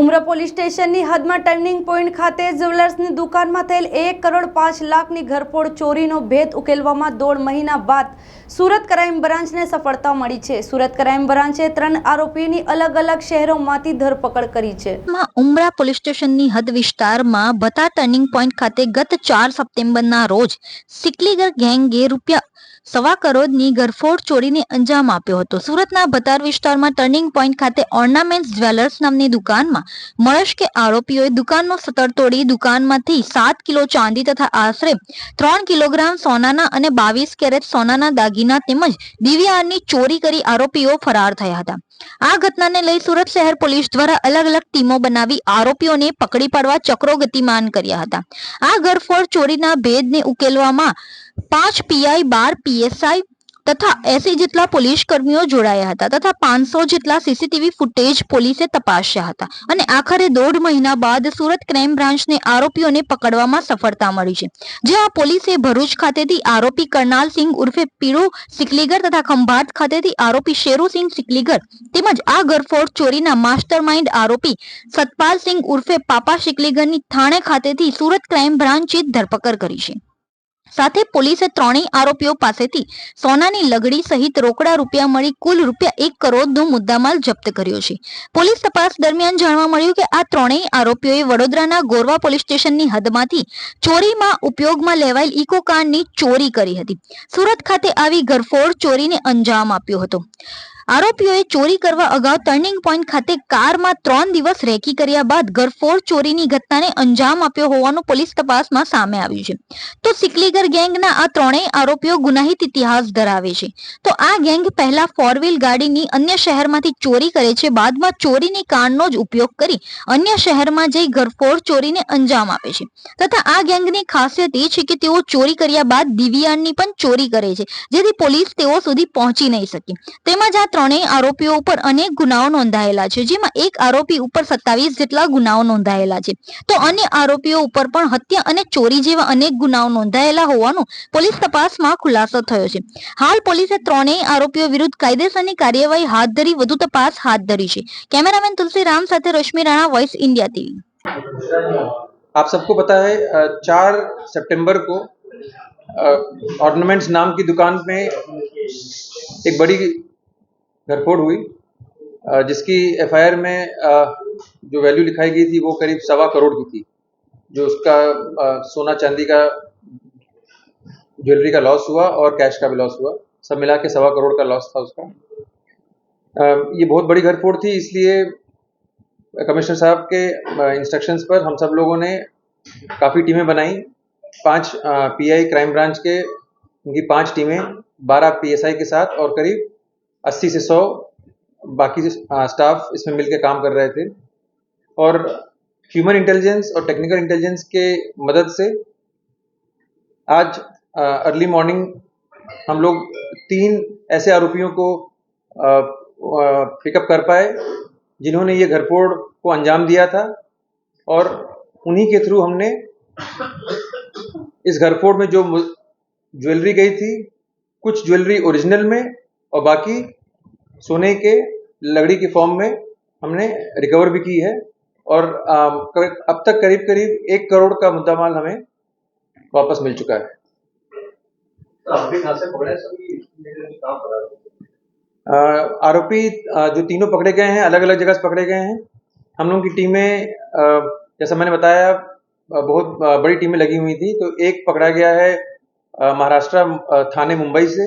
ઉમરા police સ્ટેશનની હદમાં turning point ખાતે જ્વેલર્સની દુકાનમાં થયેલ 1 કરોડ 5 લાખની ઘરફોડ ચોરીનો ભેદ ઉકેલવામાં 1.5 મહિના બાદ સુરત ક્રાઇમ બ્રાન્ચને સફળતા મળી છે। સુરત ક્રાઇમ બ્રાન્ચે 3 આરોપીઓની અલગ-અલગ શહેરોમાંથી ધરપકડ કરી છે। ઉમરા પોલીસ સ્ટેશનની હદ વિસ્તારમાં બતા ટર્નિંગ પોઈન્ટ ખાતે ગત 4 સપ્ટેમ્બરના રોજ સિકલીગર ગેંગે ₹1.25 કરોડની ઘરફોડ ચોરીને અંજામ આપ્યો હતો। સુરતના બતાર વિસ્તારમાં ટર્નિંગ પોઈન્ટ ખાતે ઓર્નામેન્ટ્સ જ્વેલર્સ નામની દુકાનમાં મળસ્કે આરોપીઓએ દુકાનનો શટર તોડી દુકાનમાંથી 7 કિલો ચાંદી તથા આશરે 3 કિલોગ્રામ સોનાના અને 22 કેરેટ સોનાના દાગીના તેમજ ડીવીઆરની ચોરી કરી આરોપીઓ ફરાર થયા હતા। આ ઘટનાને લઈ સુરત શહેર પોલીસ દ્વારા અલગ-અલગ ટીમો બનાવી આરોપીઓને પકડી પાડવા ચક્રો ગતિમાન કર્યા હતા। આ ઘરફોડ ચોરીના ભેદને ઉકેલવામાં 5 પીઆઈ 12 પીએસઆઈ તથા 80 જેટલા પોલીસ કર્મીઓ જોડાયા હતા તથા 500 જેટલા સીસીટીવી ફૂટેજ પોલીસે તપાસ્યા હતા અને આખરે 1.5 મહિના બાદ સુરત ક્રાઇમ બ્રાન્ચને આરોપીઓને પકડવામાં સફળતા મળી છે। જ્યાં પોલીસે ભરૂચ ખાતેથી આરોપી કરનાલ સિંહ ઉર્ફે પીળુ સિકલીગર તથા ખંભાત ખાતેથી આરોપી શેરુ સિંહ સિકલીગર તેમજ આ ઘરફોડ ચોરીના માસ્ટરમાઇન્ડ આરોપી સતપાલ સિંહ ઉર્ફે પાપા સિકલીગરની થાણે ખાતેથી સુરત ક્રાઇમ બ્રાન્ચે ધરપકડ કરી છે। સાથે પોલીસે ત્રણેય આરોપીઓ પાસેથી સોનાની લગડી સહિત રોકડા રૂપિયા મળી કુલ ₹1 કરોડનો મુદ્દામાલ જપ્ત કર્યો છે। પોલીસ તપાસ દરમિયાન જાણવા મળ્યું કે આ ત્રણેય આરોપીઓએ વડોદરાના ગોરવા પોલીસ સ્ટેશનની હદમાંથી ચોરીમાં ઉપયોગમાં લેવાયેલ ઇકો કારની ચોરી કરી હતી। સુરત ખાતે આવી ઘરફોડ ચોરીને અંજામ આપ્યો હતો। આરોપીઓએ ચોરી કરવા અગાઉ ટર્નિંગ પોઈન્ટ ખાતે કારમાં 3 દિવસ રેકી કર્યા બાદ ઘરફોડ ચોરીની ઘટનાને અંજામ આપ્યો હોવાનું પોલીસ તપાસમાં સામે આવ્યું છે। તો સિકલીગર ગેંગના આ ત્રણેય આરોપીઓ ગુનાહિત ઇતિહાસ ધરાવે છે। તો આ ગેંગ પહેલા 4 વ્હીલ ગાડીની અન્ય શહેરમાંથી ચોરી કરે છે, બાદમાં ચોરીની કારનો જ ઉપયોગ કરી અન્ય શહેરમાં જઈ ઘરફોડ ચોરીને અંજામ આપે છે તથા આ ગેંગની ખાસિયત એ છે કે તેઓ ચોરી કર્યા બાદ ડીવીઆરની પણ ચોરી કરે છે, જેથી પોલીસ તેઓ સુધી પહોંચી નહીં શકે। તેમજ આ ત્રણેય આરોપીઓ ઉપર અનેક ગુનાઓ નોંધાયેલા છે, જેમાં એક આરોપી ઉપર 27 જેટલા ગુનાઓ નોંધાયેલા છે। તો અન્ય આરોપીઓ ઉપર પણ હત્યા અને ચોરી જેવા અનેક ગુનાઓ નોંધાયેલા હોવાનું પોલીસ તપાસમાં ખુલાસો થયો છે। હાલ પોલીસે ત્રણેય આરોપીઓ વિરુદ્ધ કાયદેસરની કાર્યવાહી હાથ ધરી વધુ તપાસ હાથ ધરી છે। कैमरामैन तुलसी राम साथे रश्मि राणा, वॉइस इंडिया टीवी। आप सबको पता है 4 सितंबर को ऑर्नामेंट्स नाम की दुकान में एक बड़ी घरफोड़ हुई, जिसकी एफआईआर में जो वैल्यू लिखाई गई थी वो करीब 1.25 करोड़ की थी। जो उसका सोना चांदी का ज्वेलरी का लॉस हुआ और कैश का भी लॉस हुआ, सब मिला के 1.25 करोड़ का लॉस था उसका। ये बहुत बड़ी घरफोड़ थी, इसलिए कमिश्नर साहब के इंस्ट्रक्शंस पर हम सब लोगों ने काफ़ी टीमें बनाई। 5 पीआई क्राइम ब्रांच के उनकी 5 टीमें 12 पीएसआई के साथ और करीब 80 से 100 बाकी स्टाफ इसमें मिलकर काम कर रहे थे और ह्यूमन इंटेलिजेंस और टेक्निकल इंटेलिजेंस के मदद से आज अर्ली मॉर्निंग हम लोग 3 ऐसे आरोपियों को पिकअप कर पाए जिन्होंने ये घरफोड़ को अंजाम दिया था और उन्हीं के थ्रू हमने इस घरफोड़ में जो ज्वेलरी गई थी, कुछ ज्वेलरी ओरिजिनल में और बाकी सोने के लकड़ी के फॉर्म में हमने रिकवर भी की है और अब तक करीब 1 करोड़ का मुद्दामाल हमें वापस मिल चुका है। आरोपी जो तीनों पकड़े गए हैं अलग अलग जगह से पकड़े गए हैं। हम लोगों की टीमें जैसा मैंने बताया बहुत बड़ी टीमें लगी हुई थी। तो एक पकड़ा गया है महाराष्ट्र थाने मुंबई से,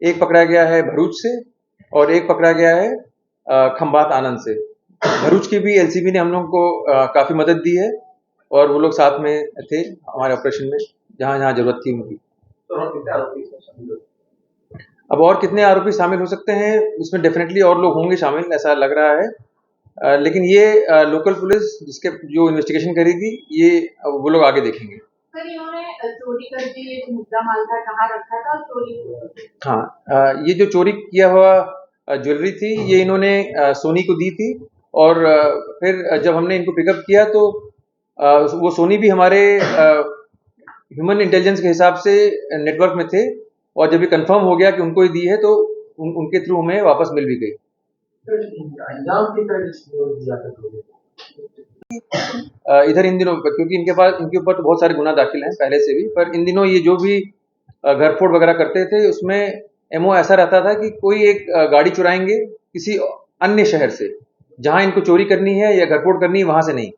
एक पकड़ा गया है भरूच से और एक पकड़ा गया है खंभात आनंद से। भरूच की भी एलसीबी ने हम लोगों को काफ़ी मदद दी है और वो लोग साथ में थे हमारे ऑपरेशन में जहाँ जहाँ जरूरत थी उनकी। अब और कितने आरोपी शामिल हो सकते हैं इसमें डेफिनेटली और लोग होंगे शामिल, ऐसा लग रहा है। लेकिन ये लोकल पुलिस जिसके जो इन्वेस्टिगेशन करेगी ये वो लोग आगे देखेंगे। सर, इन्होंने चोरी करके ये मुद्दा माल था कहाँ रखा था चोरी? हाँ, ये जो चोरी किया हुआ ज्वेलरी थी ये इन्होंने सोनी को दी थी और फिर जब हमने इनको पिकअप किया तो वो सोनी भी हमारे ह्यूमन इंटेलिजेंस के हिसाब से नेटवर्क में थे और जब ये कंफर्म हो गया कि उनको ही दी है तो उनके थ्रू हमें वापस मिल भी गई। इधर इन दिनों, क्योंकि इनके ऊपर तो बहुत सारे गुना दाखिल हैं पहले से भी, पर इन दिनों ये जो भी घर फोड़ वगैरह करते थे उसमें एमओ ऐसा रहता था कि कोई एक गाड़ी चुराएंगे किसी अन्य शहर से, जहां इनको चोरी करनी है या घर फोड़ करनी है वहां से नहीं,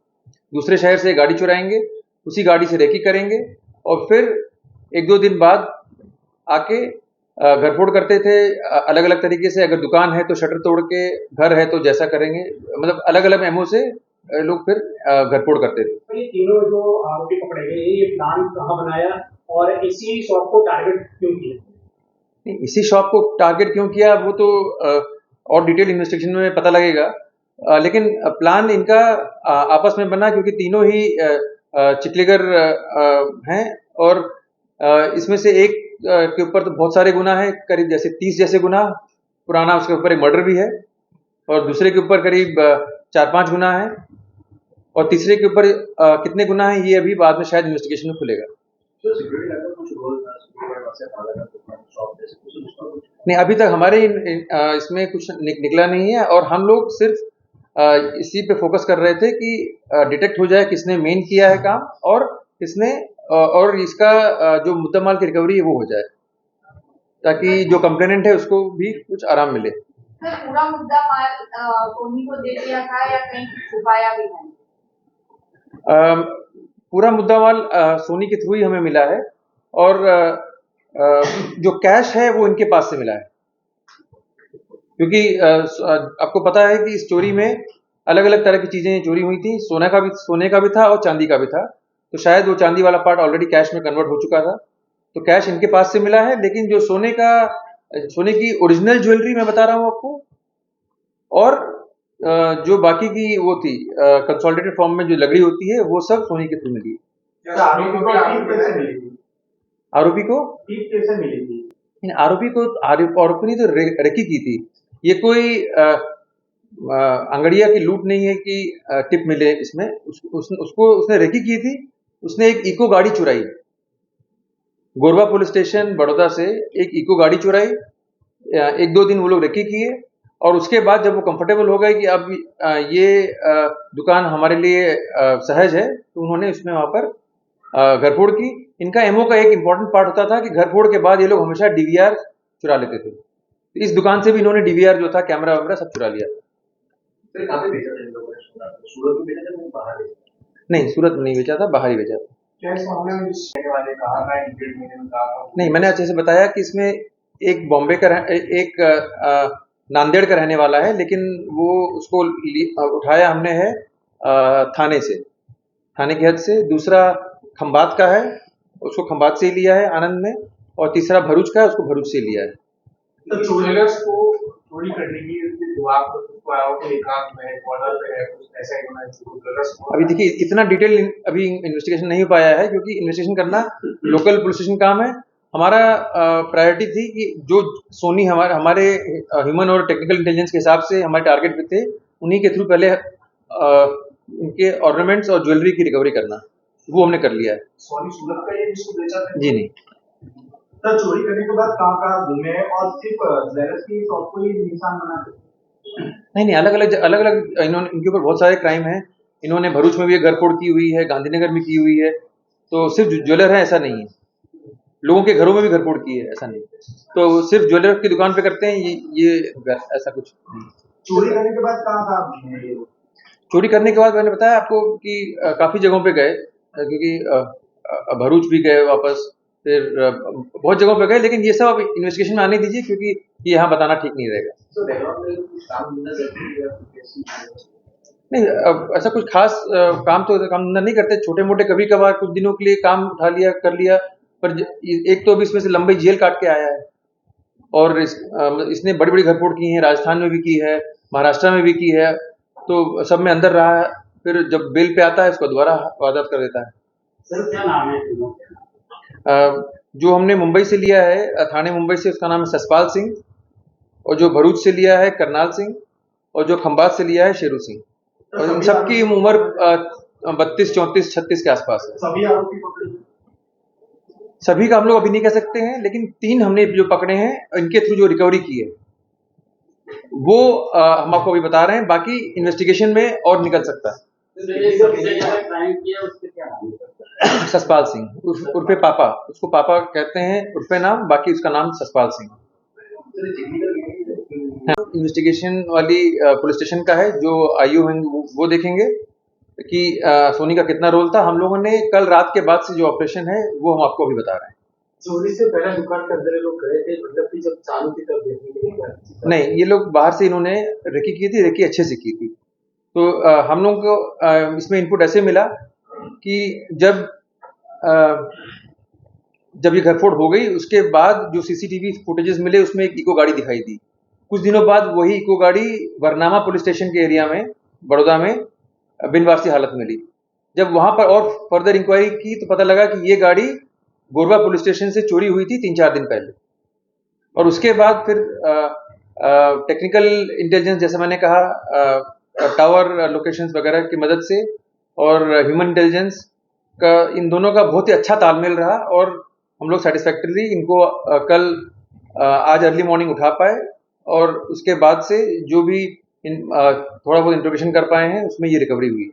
दूसरे शहर से गाड़ी चुराएंगे, उसी गाड़ी से रेकी करेंगे और फिर एक दो दिन बाद आके घर फोड़ करते थे अलग अलग तरीके से। अगर दुकान है तो शटर तोड़ के, घर है तो जैसा करेंगे, मतलब अलग अलग एमओ से लोग फिर घर फोड़ करते थे। तो ये तीनों जो आरोपी पकड़े गए, ये प्लान कहाँ बनाया और इसी शॉप को टारगेट क्यों किया? नहीं, इसी शॉप को टारगेट क्यों किया वो तो और डिटेल इन्वेस्टिगेशन में पता लगेगा, लेकिन प्लान इनका आपस में बना क्योंकि तीनों ही चिटलीगर हैं और इसमें से एक के ऊपर तो बहुत सारे गुना है, करीब जैसे 30 जैसे गुना पुराना, उसके ऊपर एक मर्डर भी है और दूसरे के ऊपर करीब 4-5 गुना है और तीसरे के ऊपर कितने गुना है ये अभी बाद में शायद इन्वेस्टिगेशन में खुलेगा। नहीं, अभी तक हमारे इसमें कुछ निकला नहीं है और हम लोग सिर्फ इसी पे फोकस कर रहे थे कि डिटेक्ट हो जाए किसने मेन किया है काम और किसने और इसका जो मुद्दा माल की रिकवरी है वो हो जाए, ताकि जो कंप्लेनेंट है उसको भी कुछ आराम मिले। सर, पूरा मुद्दा माल सोनी को दे दिया था या कहीं छुपाया भी है? पूरा मुद्दा माल सोनी के थ्रू ही हमें मिला है और जो कैश है वो इनके पास से मिला है, क्योंकि आपको पता है कि इस चोरी में अलग अलग तरह की चीजें चोरी हुई थी, सोने का भी था और चांदी का भी था, तो शायद वो चांदी वाला पार्ट ऑलरेडी कैश में कन्वर्ट हो चुका था, तो कैश इनके पास से मिला है। लेकिन जो सोने की ओरिजिनल ज्वेलरी मैं बता रहा हूँ आपको, और जो बाकी की वो थी कंसोलिडेटेड फॉर्म में जो लकड़ी होती है वो सब सोनी के थ्रू मिली। आरोपी को कैसे मिली थी? आरोपी ने तो रेकी की थी, ये कोई अंगड़िया की लूट नहीं है कि टिप मिले इसमें, उसने रेकी की थी। उसने एक इको गाड़ी चुराई, गोरवा पुलिस स्टेशन बड़ौदा से एक इको गाड़ी चुराई, एक दो दिन वो लोग रेकी किए और उसके बाद जब वो कंफर्टेबल हो गए कि अब ये दुकान हमारे लिए सहज है, तो उन्होंने उसमें वहां पर घर फोड़ की। इनका एमओ का एक इंपॉर्टेंट पार्ट होता था कि घर फोड़ के बाद ये लोग हमेशा डीवीआर चुरा लेते थे, तो इस दुकान से भी इन्होंने डीवीआर जो था, कैमरा वैमरा सब चुरा लिया। नहीं, सूरत में नहीं बेचा था, बाहर ही बेचा था। नहीं, मैंने अच्छे से बताया कि इसमें एक बॉम्बे का एक नांदेड़ का रहने वाला है, लेकिन वो उसको उठाया हमने है थाने से, थाने की हद से। दूसरा खंबात का है, उसको खंबात से ही लिया है आनंद में, और तीसरा भरूच का है, उसको भरूच से लिया है। तो ज्वेलर्स को चोरी करने की अभी देखिए इतना डिटेल अभी इन्वेस्टिगेशन नहीं हो पाया है, क्योंकि इन्वेस्टिगेशन करना लोकल पुलिस स्टेशन काम है। हमारा प्रायोरिटी थी कि जो सोनी हमारे ह्यूमन और टेक्निकल इंटेलिजेंस के हिसाब से हमारे टारगेट पे थे, उन्हीं के थ्रू पहले उनके ऑर्नामेंट्स और ज्वेलरी की रिकवरी करना, वो हमने कर लिया है। सोनी सूरत का ये जिसको बेचा था? जी नहीं। तो चोरी करने के बाद कहाँ घूमे और सिर्फ ज्वेलर्स की शॉप को ही निशान बना थे? नहीं, अलग अलग इन्होंने, इनके ऊपर बहुत सारे क्राइम हैं। इन्होंने भरूच में भी एक घरफोड़ की हुई है, गांधीनगर में की हुई है, तो सिर्फ ज्वेलर है ऐसा नहीं है, लोगों के घरों में भी घरफोड़ की है ऐसा नहीं, तो सिर्फ ज्वेलर की दुकान पे करते हैं ये ऐसा कुछ नहीं। चोरी करने के बाद कहाँ घूमे ये लोग? चोरी करने के बाद मैंने बताया आपको कि काफी जगहों पे गए, क्योंकि भरूच भी गए वापस, फिर बहुत जगहों पे गए, लेकिन ये सब अब इन्वेस्टिगेशन में आने दीजिए, क्योंकि ये यहाँ बताना ठीक नहीं रहेगा। नहीं, अब ऐसा कुछ खास काम धंधा नहीं करते, छोटे मोटे कभी कभार कुछ दिनों के लिए काम उठा लिया, कर लिया, पर एक तो अभी इसमें से लंबी जेल काट के आया है, और इसने बड़ी बड़ी घरफोड़ की है, राजस्थान में भी की है, महाराष्ट्र में भी की है, तो सब में अंदर रहा है, फिर जब बेल पे आता है उसको दोबारा वारदात कर देता है। सर क्या नाम है तीनों? जो हमने मुंबई से लिया है, थाने मुंबई से, उसका नाम है ससपाल सिंह, और जो भरूच से लिया है करनाल सिंह, और जो खंबात से लिया है शेरू सिंह, और इन सबकी उम्र 32, 34, 36 के आसपास है। सभी आरोपी पकड़े? सभी का हम लोग अभी नहीं कह सकते हैं, लेकिन 3 हमने जो पकड़े हैं, इनके थ्रू जो रिकवरी की है वो हम आपको अभी बता रहे हैं, बाकी इन्वेस्टिगेशन में और निकल सकता है। क्राइम किया उसके क्या नाम है? ससपाल सिंह उर्फे पापा, उसको पापा कहते हैं उर्फे नाम, बाकी उसका नाम ससपाल सिंह। इन्वेस्टिगेशन वाली पुलिस स्टेशन का है, जो आईओ हैं वो देखेंगे कि सोनी का कितना रोल था। हम लोगों ने कल रात के बाद से जो ऑपरेशन है वो हम आपको अभी बता रहे हैं। चोरी से पहले दुकान के अंदर लोग गए थे, मतलब कि जब चालू थी तब देखने के लिए? नहीं, ये लोग बाहर से इन्होंने रेकी की थी, रेकी अच्छे से की थी। तो हम लोगों को इसमें इनपुट ऐसे मिला कि जब ये घरफोड़ हो गई उसके बाद जो सीसीटीवी फुटेजेस मिले उसमें एक इको गाड़ी दिखाई दी। कुछ दिनों बाद वही इको गाड़ी बरनामा पुलिस स्टेशन के एरिया में बड़ौदा में बिनवारसी हालत में मिली। जब वहां पर और फर्दर इंक्वायरी की तो पता लगा कि ये गाड़ी गोरबा पुलिस स्टेशन से चोरी हुई थी 3-4 दिन पहले। और उसके बाद फिर टेक्निकल इंटेलिजेंस, जैसे मैंने कहा, टावर लोकेशंस वगैरह की मदद से और ह्यूमन इंटेलिजेंस का, इन दोनों का बहुत ही अच्छा तालमेल रहा और हम लोग सेटिस्फैक्टरली इनको कल आज अर्ली मॉर्निंग उठा पाए और उसके बाद से जो भी थोड़ा बहुत इंट्रोगेशन कर पाए हैं उसमें ये रिकवरी हुई।